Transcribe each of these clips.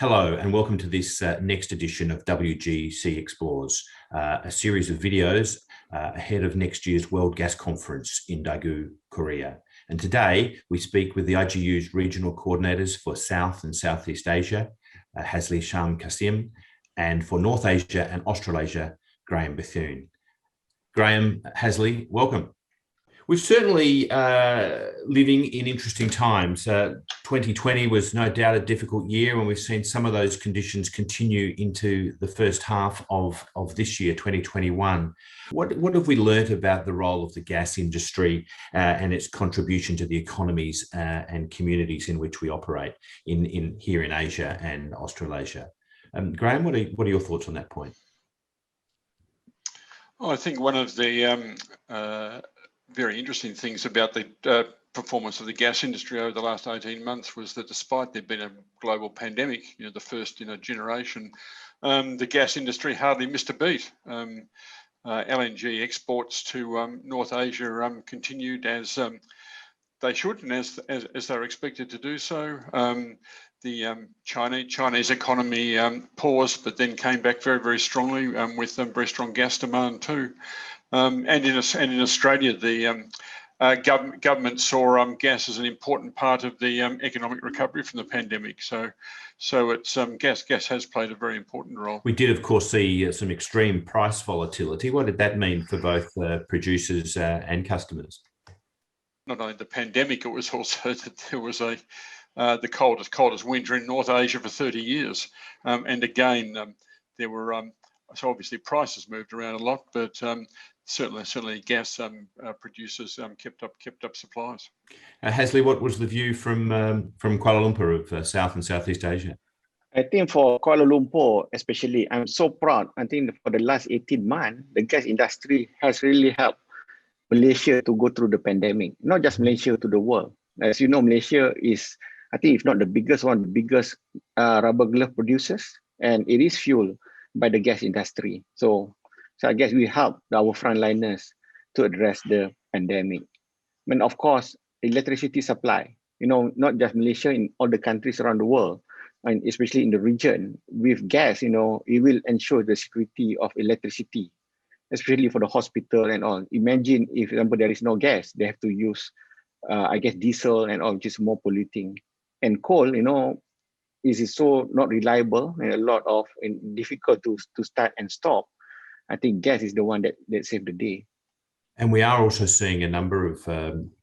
Hello and welcome to this next edition of WGC Explores, a series of videos ahead of next year's World Gas Conference in Daegu, Korea. And today we speak with the IGU's Regional Coordinators for South and Southeast Asia, Hazli Sham Kassim, and for North Asia and Australasia, Graeme Bethune. Graeme, Hazli, welcome. We're certainly living in interesting times. 2020 was no doubt a difficult year, and we've seen some of those conditions continue into the first half of this year, 2021. What have we learnt about the role of the gas industry and its contribution to the economies and communities in which we operate here in Asia and Australasia? Graeme, what are your thoughts on that point? Well, I think one of the very interesting things about the performance of the gas industry over the last 18 months was that despite there being a global pandemic, the first in a generation, the gas industry hardly missed a beat. LNG exports to North Asia continued as they should and as they're expected to do so. The Chinese economy paused, but then came back very, very strongly with very strong gas demand too. And in Australia, the government saw gas as an important part of the economic recovery from the pandemic. So it's gas has played a very important role. We did, of course, see some extreme price volatility. What did that mean for both producers and customers? Not only the pandemic, it was also that there was the coldest winter in North Asia for 30 years, and again there were so obviously prices moved around a lot, but certainly gas producers kept up supplies. Hazli, what was the view from Kuala Lumpur of South and Southeast Asia? I think for Kuala Lumpur especially, I'm so proud. I think for the last 18 months, the gas industry has really helped Malaysia to go through the pandemic. Not just Malaysia, to the world. As you know, Malaysia is, I think, if not the biggest one, the biggest rubber glove producers, and it is fueled by the gas industry. So I guess we help our frontliners to address the pandemic. And of course, electricity supply, not just Malaysia, in all the countries around the world, and especially in the region, with gas, it will ensure the security of electricity, especially for the hospital and all. Imagine if, for example, there is no gas, they have to use, I guess, diesel and all, which is more polluting. And coal, is so not reliable and a lot of difficult to start and stop. I think gas is the one that saved the day. And we are also seeing a number of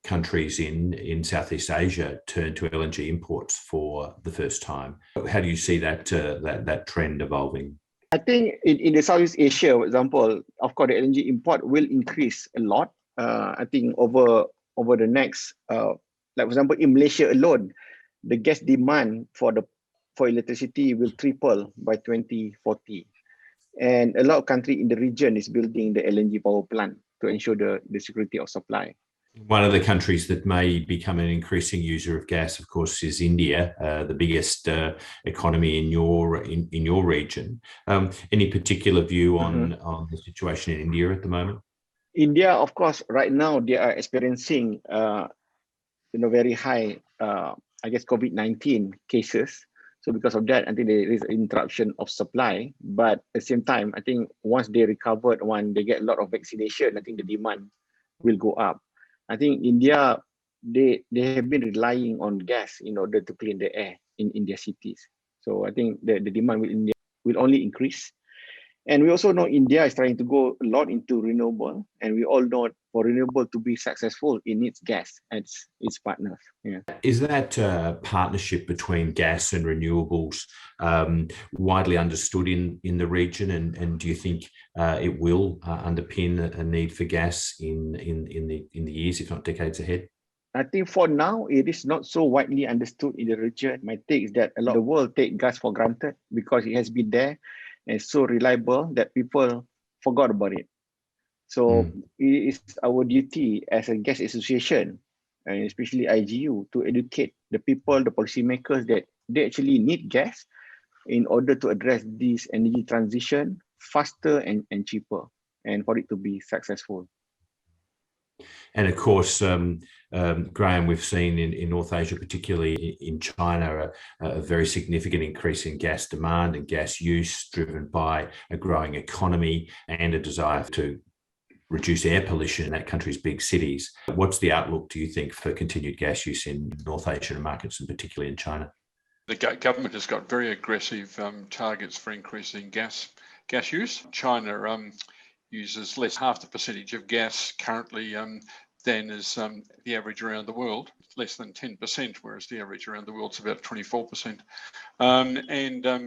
countries in Southeast Asia turn to LNG imports for the first time. How do you see that trend evolving? I think in the Southeast Asia, for example, of course, the LNG import will increase a lot. I think over the next, like for example, in Malaysia alone, the gas demand for electricity will triple by 2040. And a lot of countries in the region is building the LNG power plant to ensure the security of supply. One of the countries that may become an increasing user of gas, of course, is India, the biggest economy in your region. Any particular view on the situation in India at the moment? India, of course, right now they are experiencing very high, I guess, COVID-19 cases. So because of that, I think there is an interruption of supply. But at the same time, I think once they recovered, when they get a lot of vaccination, I think the demand will go up. I think India, they have been relying on gas in order to clean the air in their cities. So I think the demand in India will only increase. And we also know India is trying to go a lot into renewable. And we all know for renewable to be successful, it needs gas and its partners. Yeah. Is that partnership between gas and renewables widely understood in the region? And do you think it will underpin a need for gas in the years, if not decades ahead? I think for now, it is not so widely understood in the region. My take is that a lot of the world take gas for granted because it has been there and so reliable that people forgot about it. So it is our duty as a gas association, and especially IGU, to educate the people, the policymakers, that they actually need gas in order to address this energy transition faster and cheaper, and for it to be successful. And of course, Graeme, we've seen in North Asia, particularly in China, a very significant increase in gas demand and gas use driven by a growing economy and a desire to reduce air pollution in that country's big cities. What's the outlook, do you think, for continued gas use in North Asian markets and particularly in China? The government has got very aggressive targets for increasing gas use. China uses less half the percentage of gas currently than is the average around the world, less than 10%, whereas the average around the world is about 24%.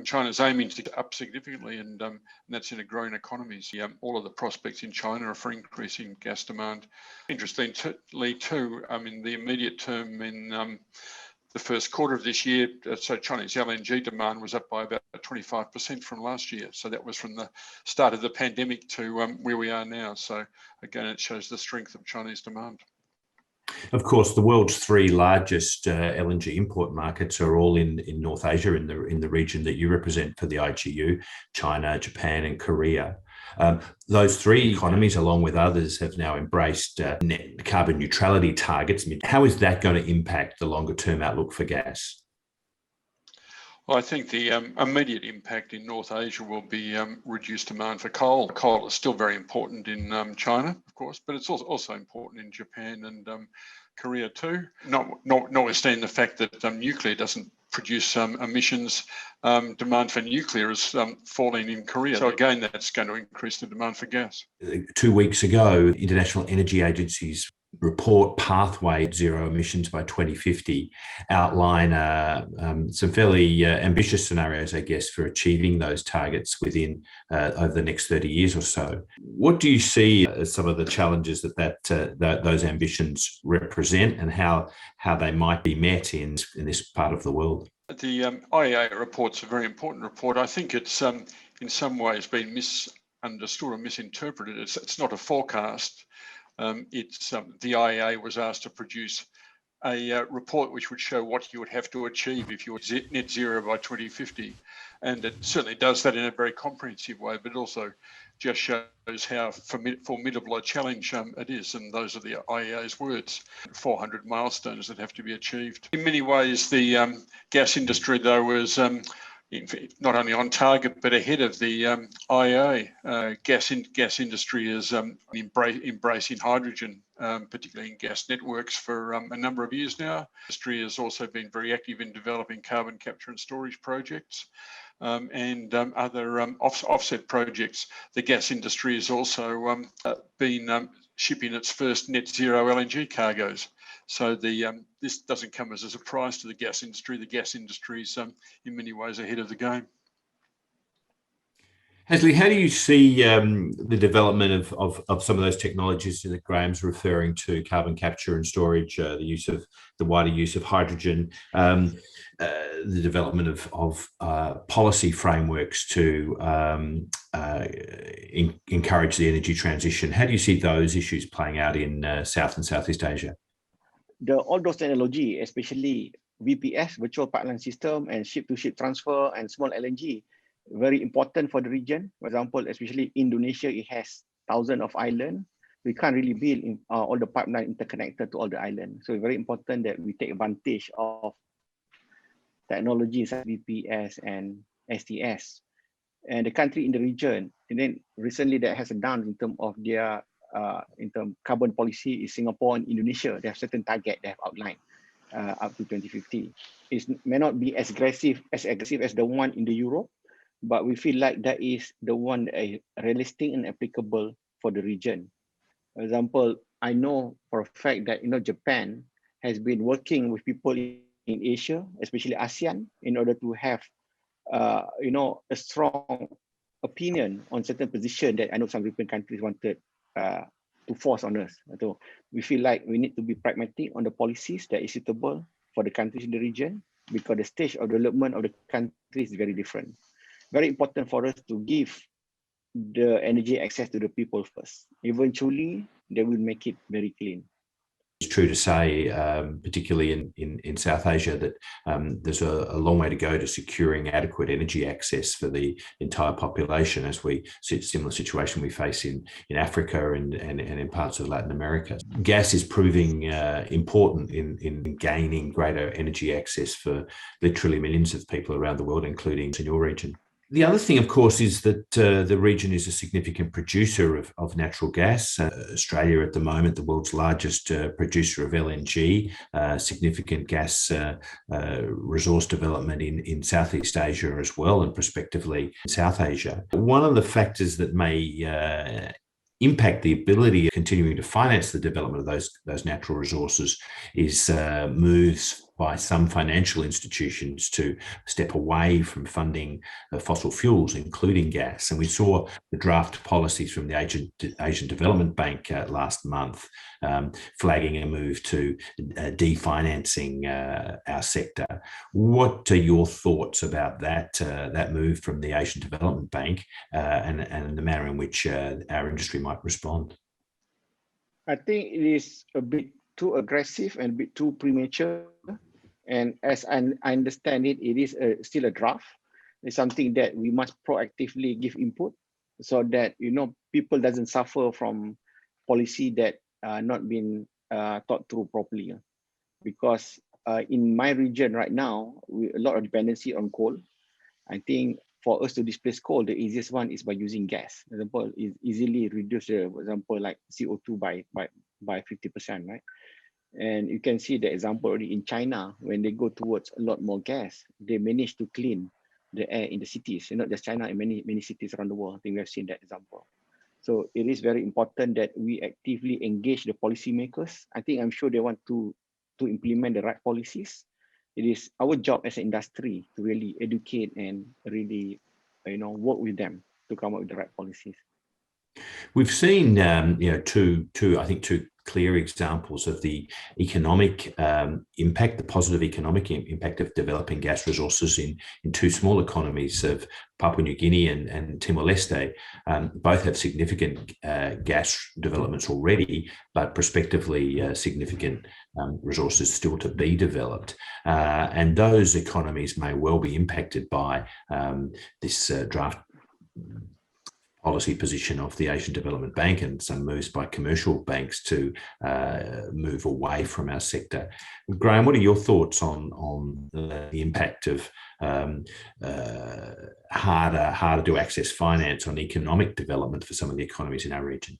China's aiming to get up significantly, and that's in a growing economy. So, all of the prospects in China are for increasing gas demand. Interestingly too, in the immediate term, in the first quarter of this year, so Chinese LNG demand was up by about 25% from last year. So that was from the start of the pandemic to where we are now. So again, it shows the strength of Chinese demand. Of course, the world's three largest LNG import markets are all in North Asia, in the region that you represent for the IGU: China, Japan, and Korea. Those three economies, along with others, have now embraced net carbon neutrality targets. How is that going to impact the longer-term outlook for gas? Well, I think the immediate impact in North Asia will be reduced demand for coal. Coal is still very important in China, of course, but it's also important in Japan and Korea too. Notwithstanding the fact that nuclear doesn't produce emissions, demand for nuclear is falling in Korea. So again, that's going to increase the demand for gas. 2 weeks ago, International Energy Agency's report Pathway Zero Emissions by 2050 outline some fairly ambitious scenarios, I guess, for achieving those targets within over the next 30 years or so. What do you see as some of the challenges that those ambitions represent, and how they might be met in this part of the world? The IEA report's a very important report. I think it's in some ways been misunderstood or misinterpreted. It's not a forecast. The IEA was asked to produce a report which would show what you would have to achieve if you were net zero by 2050. And it certainly does that in a very comprehensive way, but it also just shows how formidable a challenge it is. And those are the IEA's words: 400 milestones that have to be achieved. In many ways, the gas industry, though, was not only on target, but ahead of the IEA. Gas industry is embracing hydrogen, particularly in gas networks, for a number of years now. Industry has also been very active in developing carbon capture and storage projects and other offset projects. The gas industry has also been shipping its first net zero LNG cargoes. So this doesn't come as a surprise to the gas industry. The gas industry is in many ways ahead of the game. Hazli, how do you see the development of some of those technologies that Graeme's referring to, carbon capture and storage, the wider use of hydrogen, the development of policy frameworks to encourage the energy transition? How do you see those issues playing out in South and Southeast Asia? All those technology, especially VPS, virtual pipeline system, and ship-to-ship transfer and small LNG, very important for the region. For example, especially Indonesia, it has thousands of islands. We can't really build all the pipeline interconnected to all the islands. So it's very important that we take advantage of technologies like VPS and STS. And the country in the region, and then recently that has done in terms of their carbon policy is Singapore and Indonesia. They have certain target they have outlined up to 2050. It may not be as aggressive as the one in the Europe, but we feel like that is the one that is realistic and applicable for the region. For example, I know for a fact that Japan has been working with people in Asia, especially ASEAN, in order to have a strong opinion on certain position that I know some European countries wanted to force on us. So we feel like we need to be pragmatic on the policies that is suitable for the countries in the region, because the stage of development of the country is very different. Very important for us to give the energy access to the people first. Eventually, they will make it very clean. true to say, particularly in South Asia, that there's a long way to go to securing adequate energy access for the entire population, as we see a similar situation we face in Africa and in parts of Latin America. Gas is proving important in gaining greater energy access for literally millions of people around the world, including in your region. The other thing, of course, is that the region is a significant producer of natural gas. Australia, at the moment, the world's largest producer of LNG, significant gas resource development in Southeast Asia as well, and prospectively in South Asia. One of the factors that may impact the ability of continuing to finance the development of those natural resources is moves by some financial institutions to step away from funding fossil fuels, including gas. And we saw the draft policies from the Asian Development Bank last month flagging a move to definancing our sector. What are your thoughts about that move from the Asian Development Bank and the manner in which our industry might respond? I think it is a bit too aggressive and a bit too premature. And as I understand it, it is still a draft. It's something that we must proactively give input so that, you know, people doesn't suffer from policy that not been thought through properly. Because in my region right now, a lot of dependency on coal. I think for us to displace coal, the easiest one is by using gas. For example, is easily reduce, for example, like CO2 by 50%, right? And you can see the example already in China, when they go towards a lot more gas, they manage to clean the air in the cities, and not just China, in many cities around the world. I think we have seen that example. So it is very important that we actively engage the policymakers. I'm sure they want to implement the right policies. It is our job as an industry to really educate and really, work with them to come up with the right policies. We've seen, two clear examples of the economic impact, the positive economic impact of developing gas resources in two small economies of Papua New Guinea and Timor-Leste. Both have significant gas developments already, but prospectively significant resources still to be developed. And those economies may well be impacted by this draft policy position of the Asian Development Bank and some moves by commercial banks to move away from our sector. Graeme, what are your thoughts on the impact of harder to access finance on economic development for some of the economies in our region?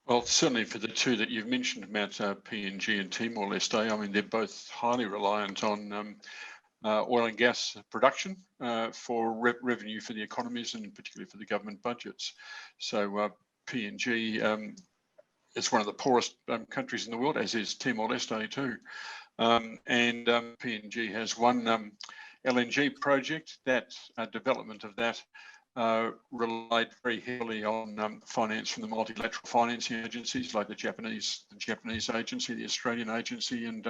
Well, certainly for the two that you've mentioned about PNG and Timor-Leste, I mean, they're both highly reliant on oil and gas production for revenue for the economies and particularly for the government budgets. So PNG is one of the poorest countries in the world, as is Timor-Leste too. And PNG has one LNG project. That development of that relied very heavily on finance from the multilateral financing agencies like the Japanese agency, the Australian agency, and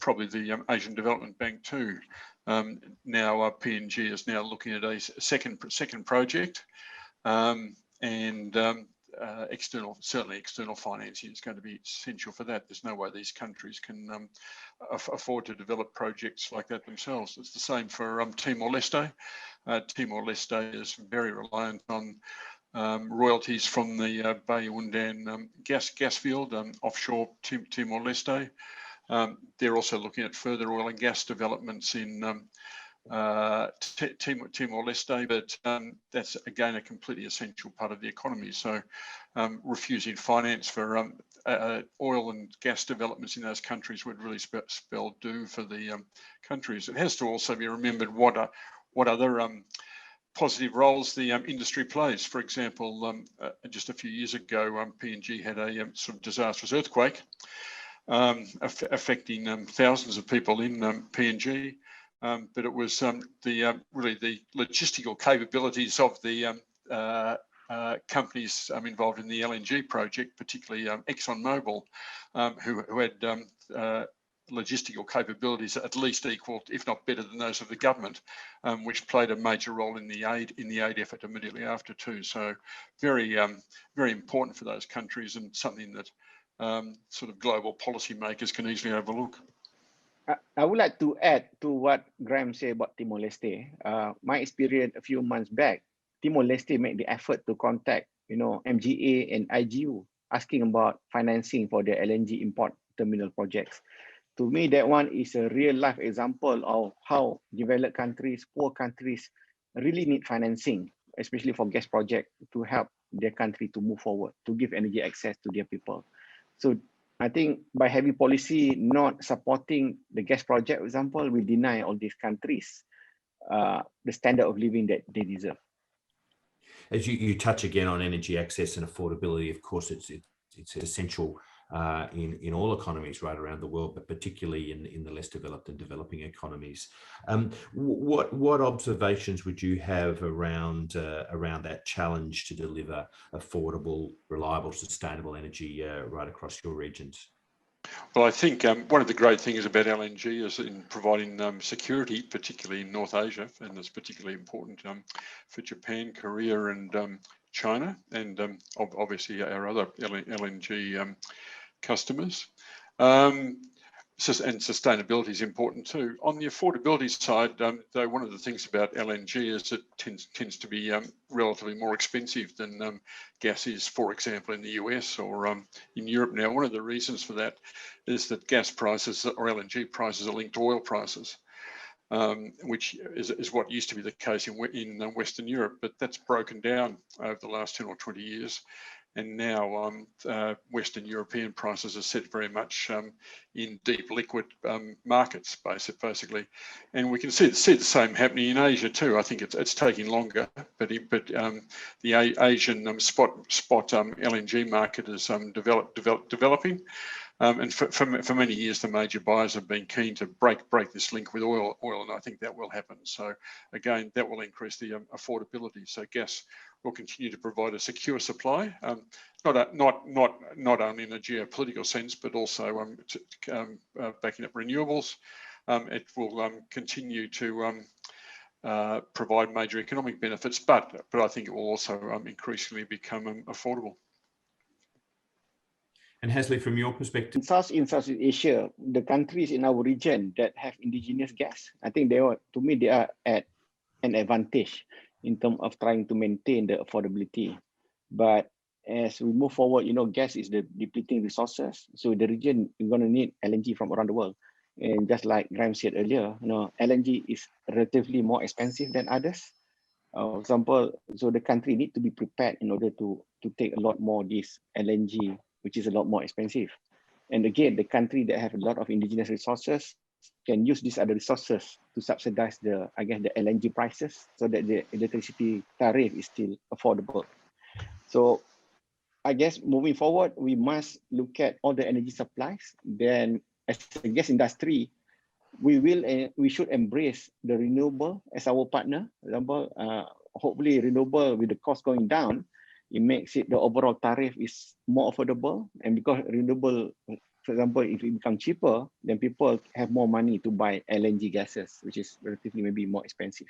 probably the Asian Development Bank too. Now PNG is now looking at a second project, and certainly external financing is going to be essential for that. There's no way these countries can afford to develop projects like that themselves. It's the same for Timor-Leste. Timor-Leste is very reliant on royalties from the Bayu-Undan gas field offshore Timor-Leste. They're also looking at further oil and gas developments in Timor-Leste, but that's again a completely essential part of the economy. So refusing finance for oil and gas developments in those countries would really spell doom for the countries. It has to also be remembered what other positive roles the industry plays. For example, just a few years ago, PNG had a sort of disastrous earthquake affecting thousands of people in PNG. But it was really the logistical capabilities of the companies involved in the LNG project, particularly ExxonMobil, who had logistical capabilities at least equal, if not better than those of the government, which played a major role in the aid effort immediately after too. So very important for those countries, and something that sort of global policymakers can easily overlook. I would like to add to what Graeme said about Timor-Leste. My experience a few months back, Timor-Leste made the effort to contact, MGA and IGU, asking about financing for the LNG import terminal projects. To me, that one is a real life example of how developed countries, poor countries really need financing, especially for gas projects, to help their country to move forward, to give energy access to their people. So I think by heavy policy not supporting the gas project, for example, we deny all these countries the standard of living that they deserve. As you touch again on energy access and affordability, of course, it's essential in all economies right around the world, but particularly in the less developed and developing economies. What observations would you have around that challenge to deliver affordable, reliable, sustainable energy right across your regions? Well, I think one of the great things about LNG is in providing security, particularly in North Asia, and it's particularly important for Japan, Korea, and China, and obviously our other LNG customers. And sustainability is important too. On the affordability side, though, one of the things about LNG is it tends to be relatively more expensive than gas is, for example, in the US or in Europe now. One of the reasons for that is that gas prices or LNG prices are linked to oil prices, which is what used to be the case in Western Europe, but that's broken down over the last 10 or 20 years. And now Western European prices are set very much in deep liquid markets, basically. And we can see the same happening in Asia too. I think it's taking longer, but the Asian spot LNG market is developing. And for many years, the major buyers have been keen to break this link with oil, and I think that will happen. So again, that will increase the affordability. So gas will continue to provide a secure supply, not only in a geopolitical sense, but also backing up renewables. It will continue to provide major economic benefits, but I think it will also increasingly become affordable. And Hazli, from your perspective? In Southeast Asia, the countries in our region that have indigenous gas, I think they are at an advantage in terms of trying to maintain the affordability. But as we move forward, gas is the depleting resources. So the region is going to need LNG from around the world. And just like Graeme said earlier, LNG is relatively more expensive than others. For example, so the country need to be prepared in order to take a lot more of this LNG, which is a lot more expensive. And again, the country that have a lot of indigenous resources can use these other resources to subsidize the LNG prices so that the electricity tariff is still affordable. So I guess moving forward, we must look at all the energy supplies. Then as a gas industry, we should embrace the renewable as our partner. For example, hopefully renewable with the cost going down, it makes it the overall tariff is more affordable. And because renewable, for example, if it becomes cheaper, then people have more money to buy LNG gases, which is relatively maybe more expensive.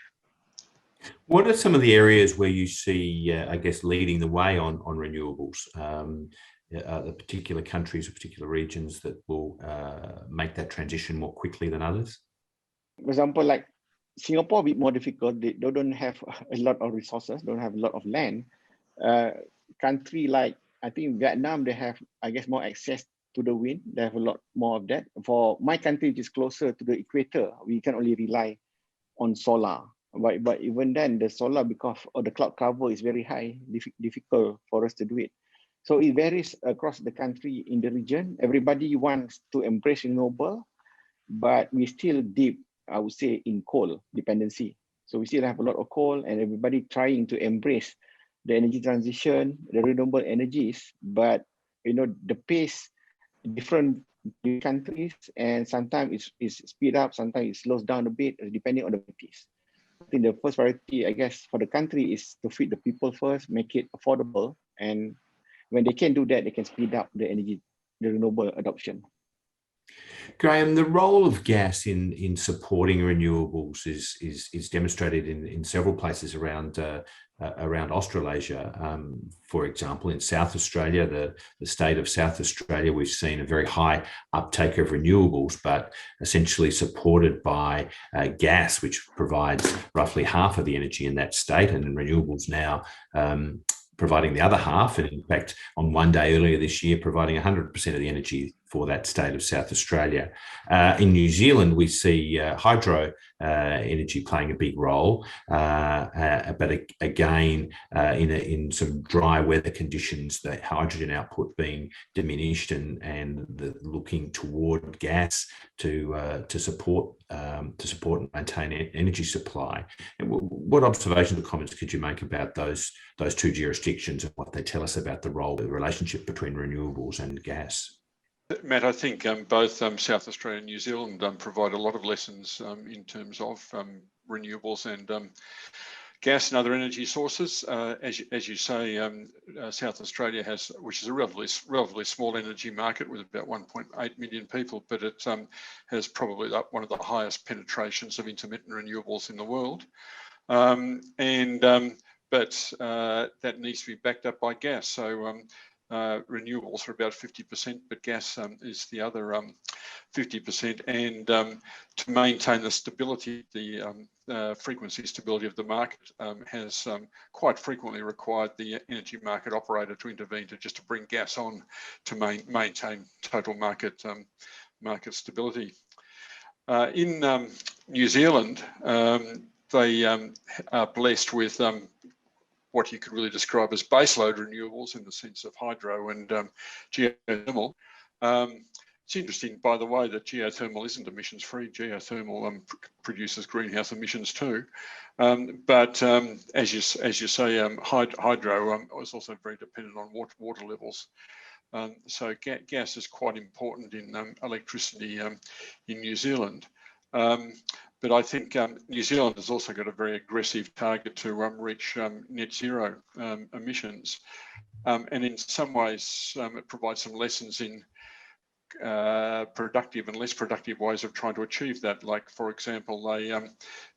What are some of the areas where you see, leading the way on renewables? The particular countries or particular regions that will make that transition more quickly than others? For example, like Singapore, a bit more difficult. They don't have a lot of resources, don't have a lot of land. Country like, I think Vietnam, they have, more access to the wind. They have a lot more of that. For my country, which is closer to the equator, we can only rely on solar. But even then, the solar, because of the cloud cover is very high, difficult for us to do it. So it varies across the country in the region. Everybody wants to embrace renewable, but we still deep, I would say, in coal dependency. So we still have a lot of coal, and everybody trying to embrace the energy transition, the renewable energies, but the pace different countries, and sometimes it's speed up, sometimes it slows down a bit, depending on the pace. I think the first priority, for the country is to feed the people first, make it affordable, and when they can do that, they can speed up the renewable adoption. Graeme, the role of gas in supporting renewables is demonstrated in several places around around Australasia. For example, in South Australia, the state of South Australia, we've seen a very high uptake of renewables, but essentially supported by gas, which provides roughly half of the energy in that state, and renewables now providing the other half, and in fact, on one day earlier this year, providing 100% of the energy for that state of South Australia. In New Zealand, we see hydro energy playing a big role, but again, in some dry weather conditions, the hydrogen output being diminished, and looking toward gas to support and maintain energy supply. And what observations or comments could you make about those two jurisdictions and what they tell us about the relationship between renewables and gas? Matt, I think both South Australia and New Zealand provide a lot of lessons in terms of renewables and gas and other energy sources. As you say, South Australia has, which is a relatively small energy market with about 1.8 million people, but it has probably one of the highest penetrations of intermittent renewables in the world. But that needs to be backed up by gas. So renewables are about 50%, but gas is the other 50%. And to maintain the stability, the frequency stability of the market has quite frequently required the energy market operator to intervene to bring gas on to maintain total market stability. In New Zealand, they are blessed with what you could really describe as baseload renewables in the sense of hydro and geothermal. It's interesting, by the way, that geothermal isn't emissions free. Geothermal produces greenhouse emissions too. But as you say, hydro is also very dependent on water levels. So gas is quite important in electricity in New Zealand. But I think New Zealand has also got a very aggressive target to reach net zero emissions. And in some ways, it provides some lessons in productive and less productive ways of trying to achieve that. Like, for example, they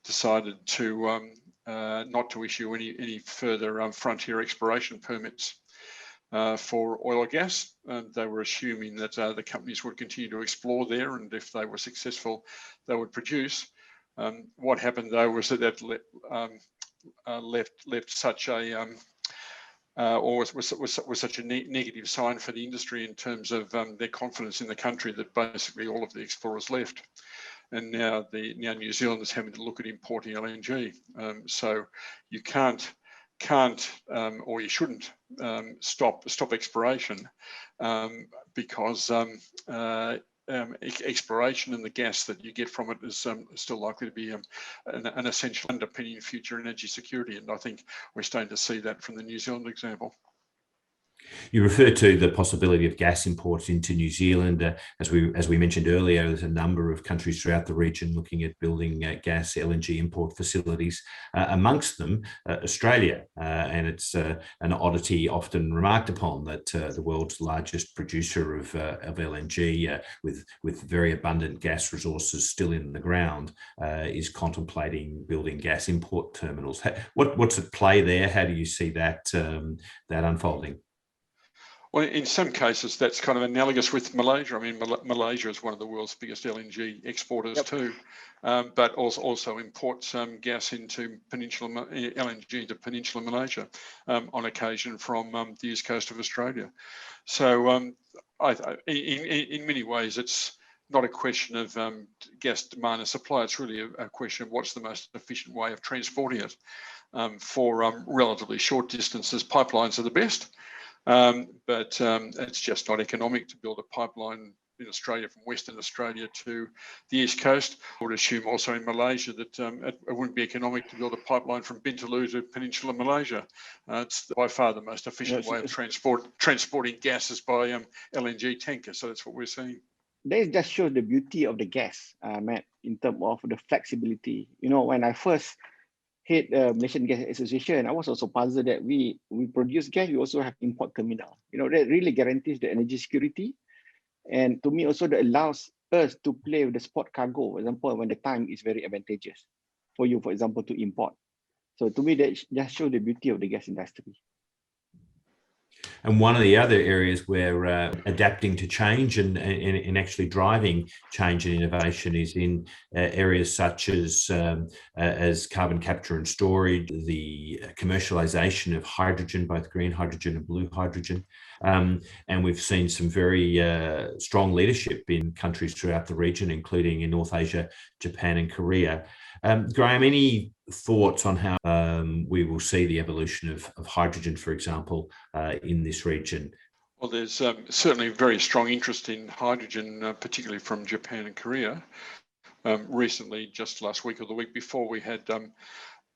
decided to not to issue any further frontier exploration permits for oil or gas. They were assuming that the companies would continue to explore there, and if they were successful, they would produce. What happened though was that left such a or was such a negative sign for the industry in terms of their confidence in the country, that basically all of the explorers left, and now New Zealand is having to look at importing LNG. So you can't or you shouldn't stop exploration because exploration and the gas that you get from it is still likely to be an essential underpinning future energy security. And I think we're starting to see that from the New Zealand example. You referred to the possibility of gas imports into New Zealand. As we mentioned earlier, there's a number of countries throughout the region looking at building gas LNG import facilities, amongst them Australia. And it's an oddity often remarked upon that the world's largest producer of LNG, with very abundant gas resources still in the ground, is contemplating building gas import terminals. What's at play there? How do you see that unfolding? Well, in some cases, that's kind of analogous with Malaysia. I mean, Malaysia is one of the world's biggest LNG exporters too, but also imports gas into LNG to Peninsular Malaysia on occasion from the east coast of Australia. So in many ways, it's not a question of gas demand and supply. It's really a question of what's the most efficient way of transporting it. For relatively short distances, pipelines are the best. But it's just not economic to build a pipeline in Australia from Western Australia to the East Coast. I would assume also in Malaysia that it wouldn't be economic to build a pipeline from Bintulu to Peninsular Malaysia. It's by far the most efficient way of transporting gases by LNG tanker. So that's what we're seeing. That just shows the beauty of the gas, Matt, in terms of the flexibility. You know, when I first head Malaysian Gas Association, I was also puzzled that we produce gas, we also have import terminal. You know, that really guarantees the energy security. And to me also that allows us to play with the spot cargo, for example, when the time is very advantageous for you, for example, to import. So to me, that just shows the beauty of the gas industry. And one of the other areas where adapting to change and actually driving change and innovation is in areas such as carbon capture and storage, the commercialization of hydrogen, both green hydrogen and blue hydrogen. And we've seen some very strong leadership in countries throughout the region, including in North Asia, Japan and Korea. Graeme, any thoughts on how we will see the evolution of hydrogen, for example, in this region? Well, there's certainly very strong interest in hydrogen, particularly from Japan and Korea. Recently, just last week or the week before, we had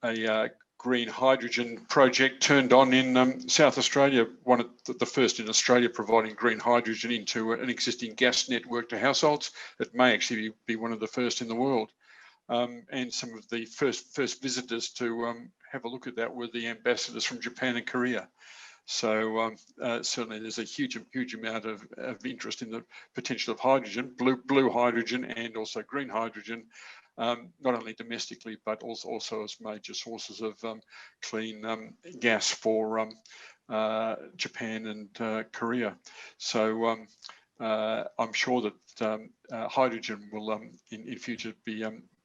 a green hydrogen project turned on in South Australia, one of the first in Australia providing green hydrogen into an existing gas network to households. It may actually be one of the first in the world. And some of the first visitors to have a look at that were the ambassadors from Japan and Korea. So certainly there's a huge amount of interest in the potential of hydrogen, blue hydrogen and also green hydrogen, not only domestically, but also as major sources of clean gas for Japan and Korea. So I'm sure that hydrogen will in future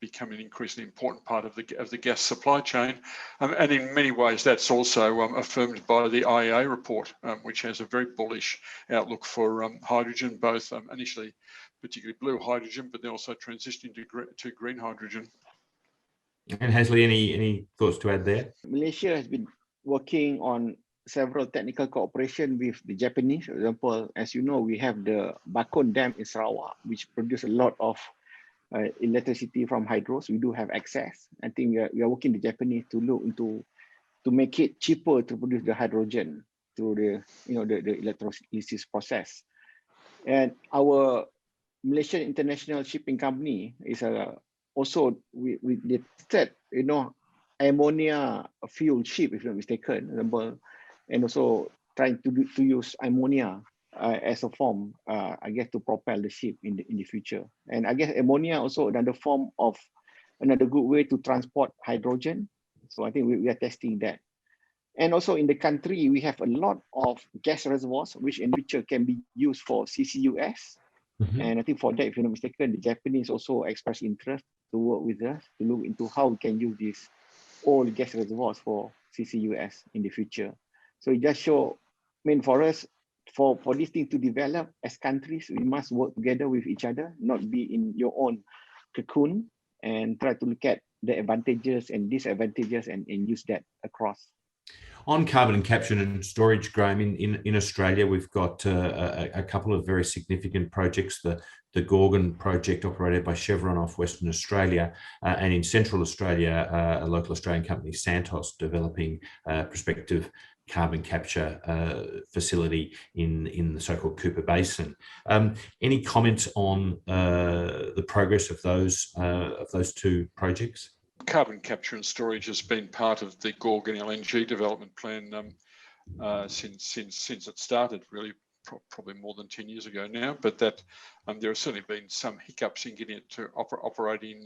become an increasingly important part of the gas supply chain, and in many ways that's also affirmed by the IEA report, which has a very bullish outlook for hydrogen, both initially particularly blue hydrogen, but then also transitioning to green hydrogen. And Hazli, any thoughts to add there? Malaysia has been working on several technical cooperation with the Japanese. For example, as you know, we have the Bethune Dam in Sarawak, which produce a lot of electricity from hydros. We do have access. I think we are working with the Japanese to look into to make it cheaper to produce the hydrogen through the electrolysis process. And our Malaysian International Shipping Company is also we said ammonia fuel ship, if I'm not mistaken, example, and also trying to use ammonia as a form, I guess, to propel the ship in the future. And I guess ammonia also another form of another good way to transport hydrogen. So I think we are testing that. And also in the country, we have a lot of gas reservoirs, which in the future can be used for CCUS. Mm-hmm. And I think for that, if I'm not mistaken, the Japanese also expressed interest to work with us to look into how we can use these old gas reservoirs for CCUS in the future. So it just shows, I mean, for us, for this thing to develop as countries, we must work together with each other, not be in your own cocoon, and try to look at the advantages and disadvantages and use that across. On carbon capture and storage, Graeme, in Australia, we've got a couple of very significant projects. The Gorgon project operated by Chevron off Western Australia, and in Central Australia, a local Australian company, Santos, developing prospective carbon capture facility in the so-called Cooper Basin. Any comments on the progress of those two projects? Carbon capture and storage has been part of the Gorgon LNG development plan since it started, really probably more than 10 years ago now. But that there have certainly been some hiccups in getting it to operating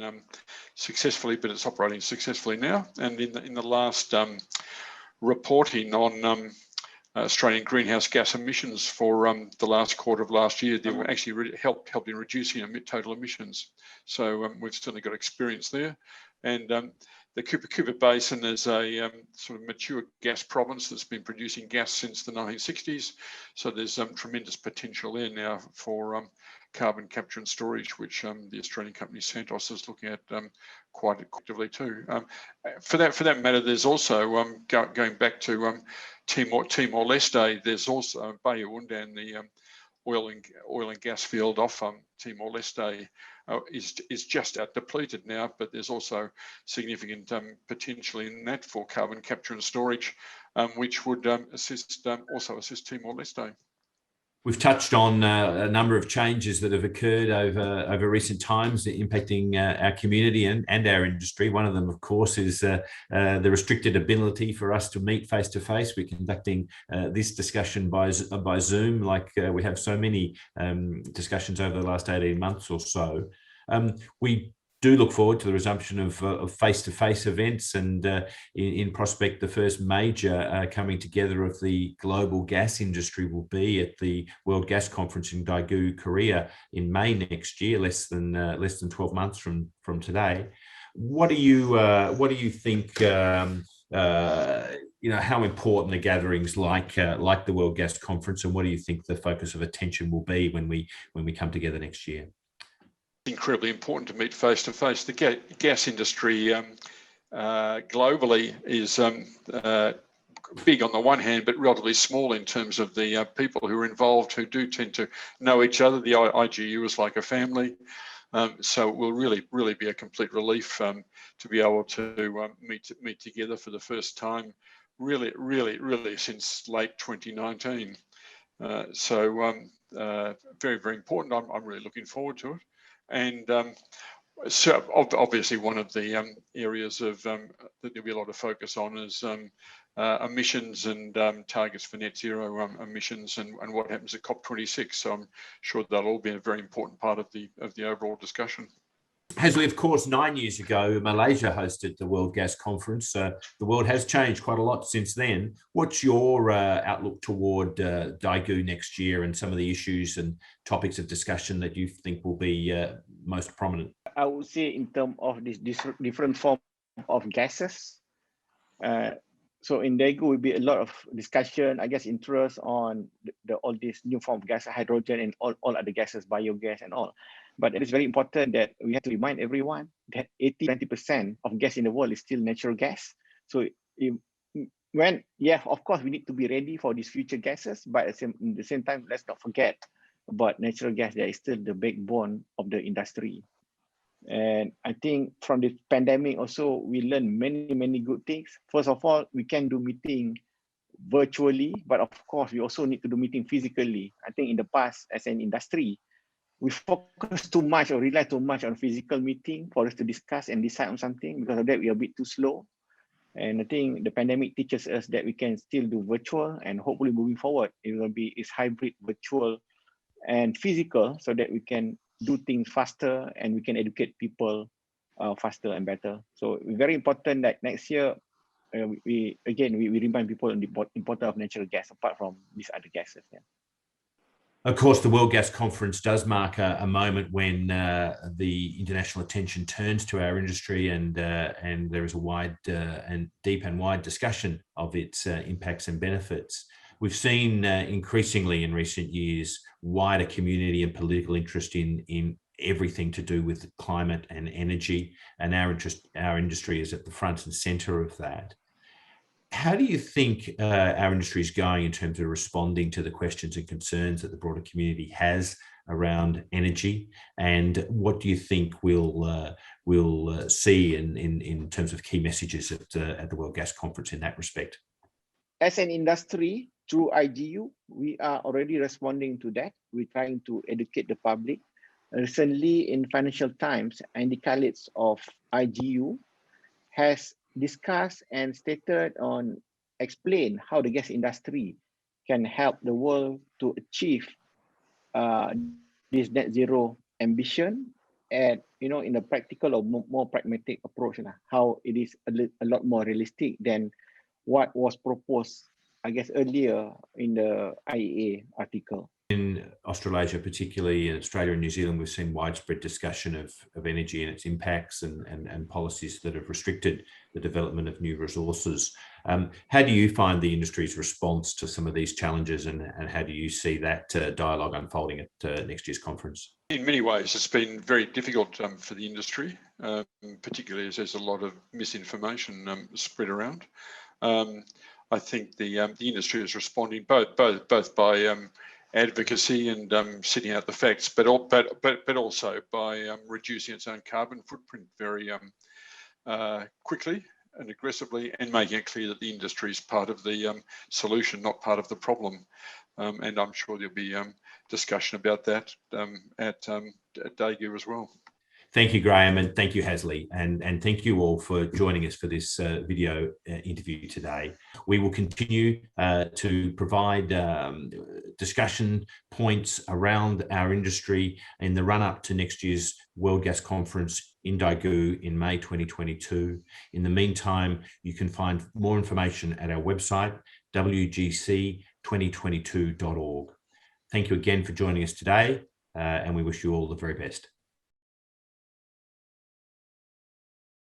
successfully, but it's operating successfully now. And in the last reporting on Australian greenhouse gas emissions for the last quarter of last year, they were actually really helped in reducing total emissions. So we've certainly got experience there. And the Cooper Basin is a sort of mature gas province that's been producing gas since the 1960s. So there's tremendous potential there now for carbon capture and storage, which the Australian company Santos is looking at quite actively too. For that matter, there's also going back to Timor-Leste. There's also Bayu Undan, the oil and gas field off Timor-Leste. Is just depleted now, but there's also significant potential in that for carbon capture and storage, which would assist Timor-Leste. We've touched on a number of changes that have occurred over recent times impacting our community and our industry. One of them, of course, is the restricted ability for us to meet face to face. We're conducting this discussion by Zoom, like we have so many discussions over the last 18 months or so. We do look forward to the resumption of face-to-face events, and in prospect, the first major coming together of the global gas industry will be at the World Gas Conference in Daegu, Korea, in May next year, less than 12 months from today. What do you think? How important are gatherings like the World Gas Conference, and what do you think the focus of attention will be when we come together next year? Incredibly important to meet face to face. The gas industry globally is big on the one hand, but relatively small in terms of the people who are involved, who do tend to know each other. The IGU is like a family. So it will really be a complete relief to be able to meet together for the first time, really since late 2019. Very important. I'm really looking forward to it. And so obviously one of the areas of that there'll be a lot of focus on is emissions and targets for net zero emissions, and what happens at COP26. So I'm sure that'll all be a very important part of the overall discussion. Hazli, of course, 9 years ago, Malaysia hosted the World Gas Conference. The world has changed quite a lot since then. What's your outlook toward Daegu next year, and some of the issues and topics of discussion that you think will be most prominent? I would say in terms of this different form of gases. So in Daegu will be a lot of discussion, I guess, interest on all these new form of gas, hydrogen and all other gases, biogas and all. But it is very important that we have to remind everyone that 80-90% of gas in the world is still natural gas. So of course, we need to be ready for these future gases, but at the same time, let's not forget about natural gas that is still the backbone of the industry. And I think from the pandemic also, we learned many good things. First of all, we can do meeting virtually, but of course, we also need to do meeting physically. I think in the past, as an industry, we focus too much or rely too much on physical meeting for us to discuss and decide on something. Because of that, we are a bit too slow. And I think the pandemic teaches us that we can still do virtual, and hopefully moving forward, it's hybrid, virtual and physical, so that we can do things faster and we can educate people faster and better. So very important that next year, we remind people on the importance of natural gas apart from these other gases. Yeah. Of course, the World Gas Conference does mark a moment when the international attention turns to our industry, and there is a wide and deep and wide discussion of its impacts and benefits. We've seen increasingly in recent years wider community and political interest in everything to do with climate and energy, and our industry is at the front and centre of that. How do you think our industry is going in terms of responding to the questions and concerns that the broader community has around energy, and what do you think we'll see in terms of key messages at the World Gas Conference in that respect? As an industry, through IGU, we are already responding to that. We're trying to educate the public. Recently, in Financial Times, Andy Kalitz of IGU has discussed and explained how the gas industry can help the world to achieve this net zero ambition, and in a practical or more pragmatic approach, how it is a lot more realistic than what was proposed, I guess, earlier in the IEA article. In Australasia, particularly in Australia and New Zealand, we've seen widespread discussion of energy and its impacts and policies that have restricted the development of new resources. How do you find the industry's response to some of these challenges, and how do you see that dialogue unfolding at next year's conference? In many ways, it's been very difficult for the industry, particularly as there's a lot of misinformation spread around. I think the industry is responding both by advocacy and setting out the facts, but also by reducing its own carbon footprint very quickly and aggressively, and making it clear that the industry is part of the solution, not part of the problem. And I'm sure there'll be discussion about that at Daegu as well. Thank you, Graeme, and thank you, Hazli, and thank you all for joining us for this video interview today. We will continue to provide discussion points around our industry in the run-up to next year's World Gas Conference in Daegu in May 2022. In the meantime, you can find more information at our website, wgc2022.org. Thank you again for joining us today, and we wish you all the very best.